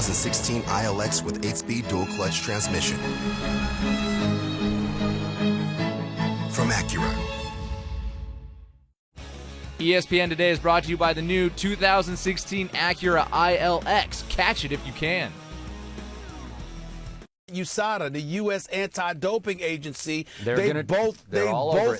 2016 ILX with 8-speed dual-clutch transmission. From Acura. ESPN Today is brought to you by the new 2016 Acura ILX. Catch it if you can. USADA, the U.S. anti-doping agency, they both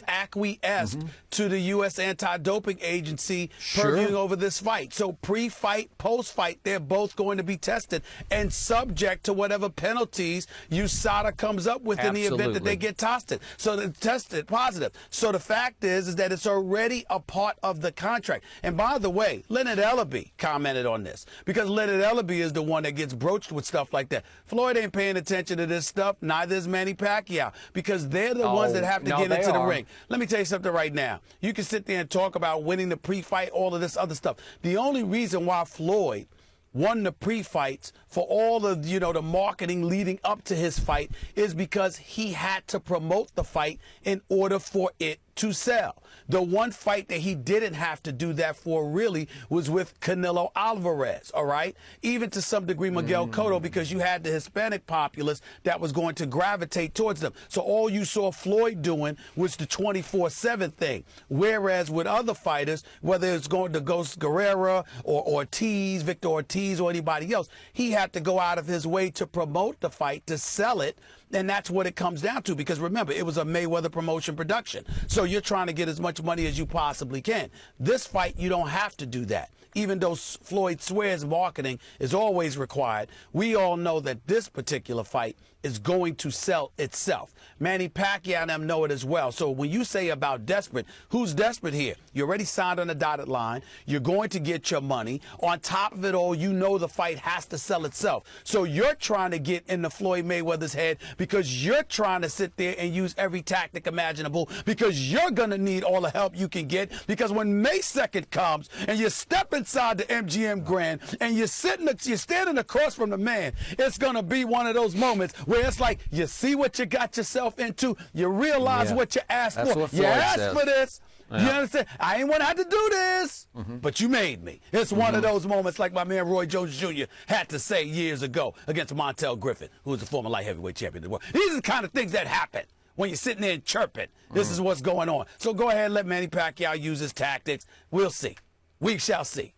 acquiesced Mm-hmm. to the U.S. anti-doping agency purviewing over this fight. So pre-fight, post-fight, they're both going to be tested and subject to whatever penalties USADA comes up with in the event that they get tested. So they're tested positive. So the fact is that it's already a part of the contract. And by the way, Leonard Ellaby commented on this because Leonard Ellaby is the one that gets broached with stuff like that. Floyd ain't paying attention to this stuff, neither is Manny Pacquiao, because they're the ones that have to get into the ring. Let me tell you something right now. You can sit there and talk about winning the pre-fight, all of this other stuff. The only reason why Floyd won the pre-fights for all of, the marketing leading up to his fight is because he had to promote the fight in order for it to sell. The one fight that he didn't have to do that for really was with Canelo Alvarez, all right? Even to some degree Miguel Cotto, because you had the Hispanic populace that was going to gravitate towards them. So all you saw Floyd doing was the 24/7 thing. Whereas with other fighters, whether it's going to Ghost Guerrera or Ortiz, Victor Ortiz or anybody else, he had to go out of his way to promote the fight, to sell it. And that's what it comes down to, because remember, it was a Mayweather promotion production. So you're trying to get as much money as you possibly can. This fight, you don't have to do that. Even though Floyd swears marketing is always required, we all know that this particular fight is going to sell itself. Manny Pacquiao and them know it as well. So when you say about desperate, who's desperate here? You already signed on the dotted line. You're going to get your money. On top of it all, you know the fight has to sell itself. So you're trying to get into Floyd Mayweather's head because you're trying to sit there and use every tactic imaginable, because you're going to need all the help you can get, because when May 2nd comes and you step inside the MGM Grand and you're standing across from the man, it's going to be one of those moments where it's like, you see what you got yourself into, you realize what you asked for. You asked for this. You understand? I ain't want to have to do this, but you made me. It's one of those moments like my man Roy Jones Jr. had to say years ago against Montel Griffin, who was the former light heavyweight champion of the world. These are the kind of things that happen when you're sitting there and chirping. This is what's going on. So go ahead and let Manny Pacquiao use his tactics. We'll see. We shall see.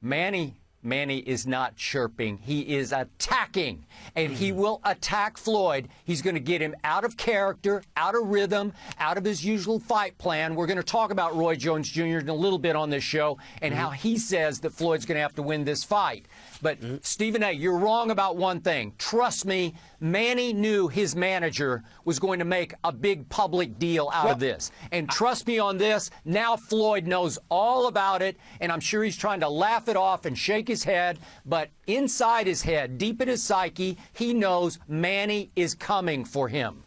Manny is not chirping. He is attacking, and he will attack Floyd. He's going to get him out of character, out of rhythm, out of his usual fight plan. We're going to talk about Roy Jones Jr. in a little bit on this show and how he says that Floyd's going to have to win this fight. But, Stephen A., you're wrong about one thing. Trust me, Manny knew his manager was going to make a big public deal out of this. And trust me on this, now Floyd knows all about it, and I'm sure he's trying to laugh it off and shake his head. But inside his head, deep in his psyche, he knows Manny is coming for him.